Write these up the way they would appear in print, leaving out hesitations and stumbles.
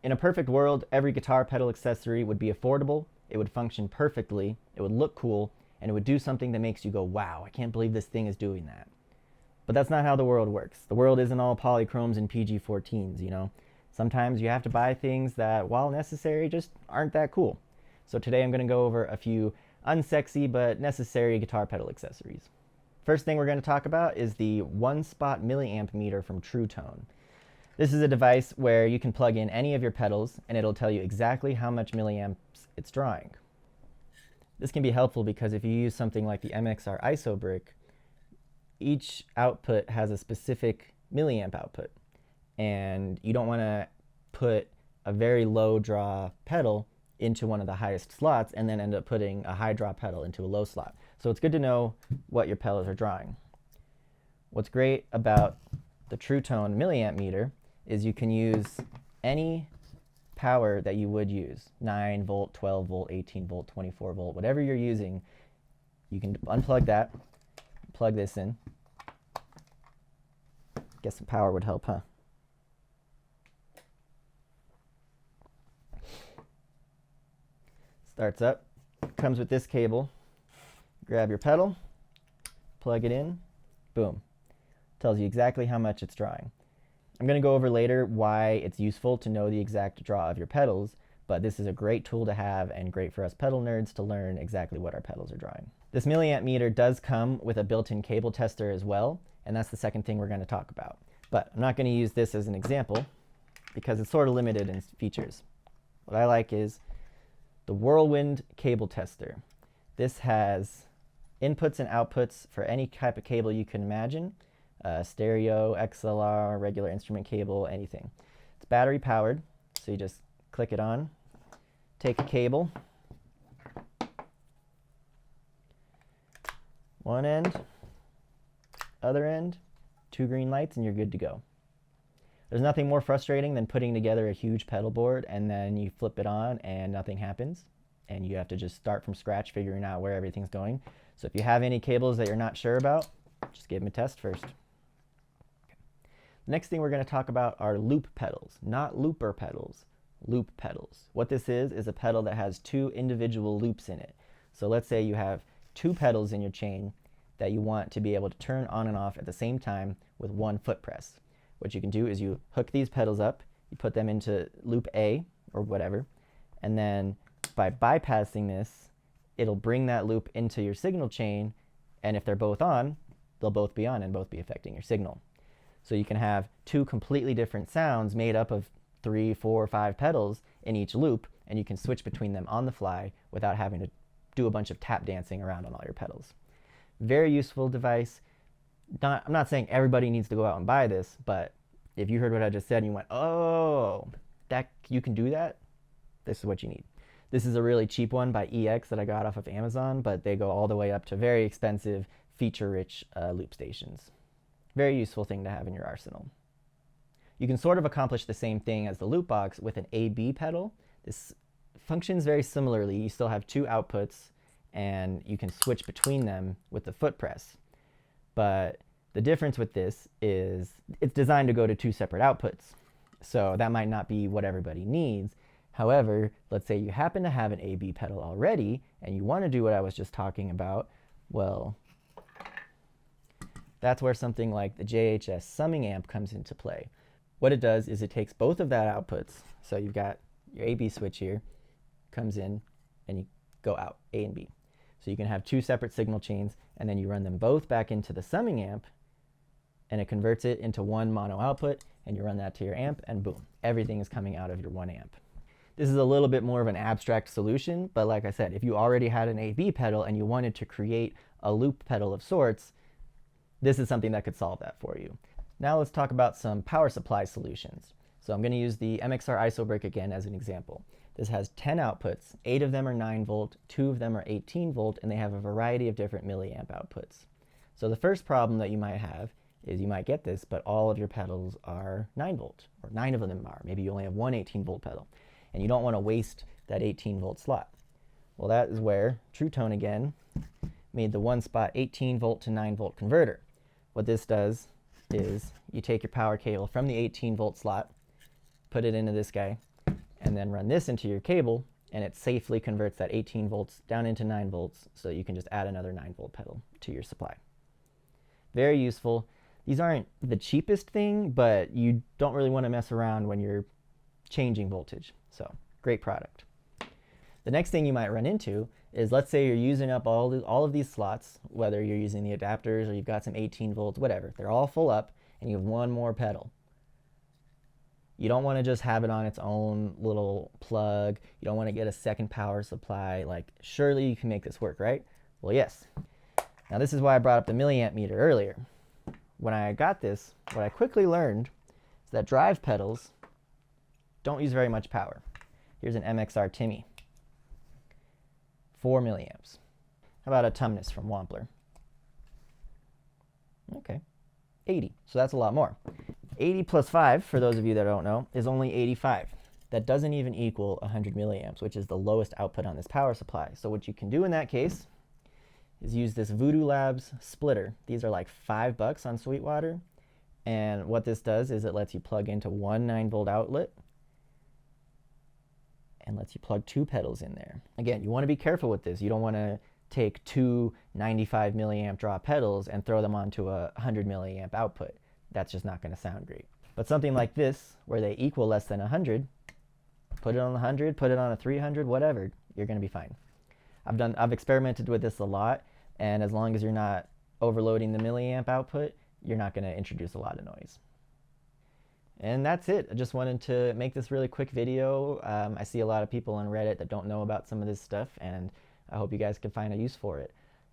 In a perfect world, every guitar pedal accessory would be affordable, it would function perfectly, it would look cool, and it would do something that makes you go, wow, I can't believe this thing is doing that. But that's not how the world works. The world isn't all polychromes and PG-14s, you know? Sometimes you have to buy things that, while necessary, just aren't that cool. So today I'm going to go over a few unsexy but necessary guitar pedal accessories. First thing we're going to talk about is the one-spot milliamp meter from Truetone. This is a device where you can plug in any of your pedals and it'll tell you exactly how much milliamps it's drawing. This can be helpful because if you use something like the MXR ISO brick, each output has a specific milliamp output, and you don't want to put a very low draw pedal into one of the highest slots and then end up putting a high draw pedal into a low slot. So it's good to know what your pedals are drawing. What's great about the Truetone milliamp meter is you can use any power that you would use, 9 volt, 12 volt, 18 volt, 24 volt, whatever you're using. You can unplug that, plug this in. Guess some power would help, huh? Starts up, comes with this cable. Grab your pedal, plug it in, boom. Tells you exactly how much it's drawing. I'm going to go over later why it's useful to know the exact draw of your pedals, but this is a great tool to have and great for us pedal nerds to learn exactly what our pedals are drawing. This milliamp meter does come with a built-in cable tester as well, and that's the second thing we're going to talk about. But I'm not going to use this as an example because it's sort of limited in features. What I like is the Whirlwind cable tester. This has inputs and outputs for any type of cable you can imagine. Stereo, XLR, regular instrument cable, anything. It's battery powered, so you just click it on, take a cable, one end, other end, 2 green lights, and you're good to go. There's nothing more frustrating than putting together a huge pedal board and then you flip it on and nothing happens, and you have to just start from scratch figuring out where everything's going. So if you have any cables that you're not sure about, just give them a test first. Next thing we're going to talk about are loop pedals, not looper pedals, loop pedals. What this is a pedal that has 2 individual loops in it. So let's say you have 2 pedals in your chain that you want to be able to turn on and off at the same time with 1 foot press. What you can do is you hook these pedals up, you put them into loop A or whatever, and then by bypassing this, it'll bring that loop into your signal chain, and if they're both on, they'll both be on and both be affecting your signal. So you can have 2 completely different sounds made up of 3, 4, 5 pedals in each loop, and you can switch between them on the fly without having to do a bunch of tap dancing around on all your pedals. Very useful device. I'm not saying everybody needs to go out and buy this, but if you heard what I just said and you went, oh, you can do that, this is what you need. This is a really cheap one by EX that I got off of Amazon, but they go all the way up to very expensive, feature-rich loop stations. Very useful thing to have in your arsenal. You can sort of accomplish the same thing as the loop box with an A-B pedal. This functions very similarly. You still have 2 outputs, and you can switch between them with the foot press. But the difference with this is it's designed to go to 2 separate outputs. So that might not be what everybody needs. However, let's say you happen to have an A-B pedal already, and you want to do what I was just talking about. Well, that's where something like the JHS Summing Amp comes into play. What it does is it takes both of that outputs. So you've got your A-B switch here, comes in, and you go out, A and B. So you can have 2 separate signal chains, and then you run them both back into the summing amp, and it converts it into 1 mono output, and you run that to your amp, and boom, everything is coming out of your 1 amp. This is a little bit more of an abstract solution, but like I said, if you already had an A-B pedal and you wanted to create a loop pedal of sorts, this is something that could solve that for you. Now let's talk about some power supply solutions. So I'm going to use the MXR ISO brick again as an example. This has 10 outputs, 8 of them are 9 volt, 2 of them are 18 volt, and they have a variety of different milliamp outputs. So the first problem that you might have is you might get this, but all of your pedals are 9 volt, or 9 of them are. Maybe you only have 1 18 volt pedal, and you don't want to waste that 18 volt slot. Well, that is where Truetone again made the one spot 18 volt to 9 volt converter. What this does is you take your power cable from the 18 volt slot, put it into this guy, and then run this into your cable, and it safely converts that 18 volts down into 9 volts, so you can just add another 9-volt pedal to your supply. Very useful. These aren't the cheapest thing, but you don't really want to mess around when you're changing voltage. So, great product. The next thing you might run into is, let's say you're using up all of these slots, whether you're using the adapters or you've got some 18 volts, whatever. They're all full up, and you have one more pedal. You don't want to just have it on its own little plug. You don't want to get a second power supply. Like, surely you can make this work, right? Well, yes. Now, this is why I brought up the milliamp meter earlier. When I got this, what I quickly learned is that drive pedals don't use very much power. Here's an MXR Timmy. 4 milliamps. How about a Tumnus from Wampler? Okay, 80. So that's a lot more. 80 plus 5, for those of you that don't know, is only 85. That doesn't even equal 100 milliamps, which is the lowest output on this power supply. So what you can do in that case is use this Voodoo Labs splitter. These are like $5 on Sweetwater. And what this does is it lets you plug into one 9-volt outlet and lets you plug 2 pedals in there. Again, you want to be careful with this. You don't want to take 2 95 milliamp draw pedals and throw them onto a 100 milliamp output. That's just not going to sound great. But something like this, where they equal less than 100, put it on 100, put it on a 300, whatever, you're going to be fine. I've experimented with this a lot, and as long as you're not overloading the milliamp output, you're not going to introduce a lot of noise. And that's it. I just wanted to make this really quick video. I see a lot of people on Reddit that don't know about some of this stuff, and I hope you guys can find a use for it.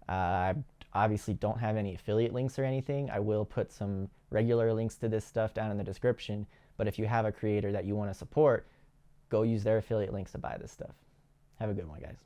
I obviously don't have any affiliate links or anything. I will put some regular links to this stuff down in the description, but if you have a creator that you want to support, go use their affiliate links to buy this stuff. Have a good one, guys.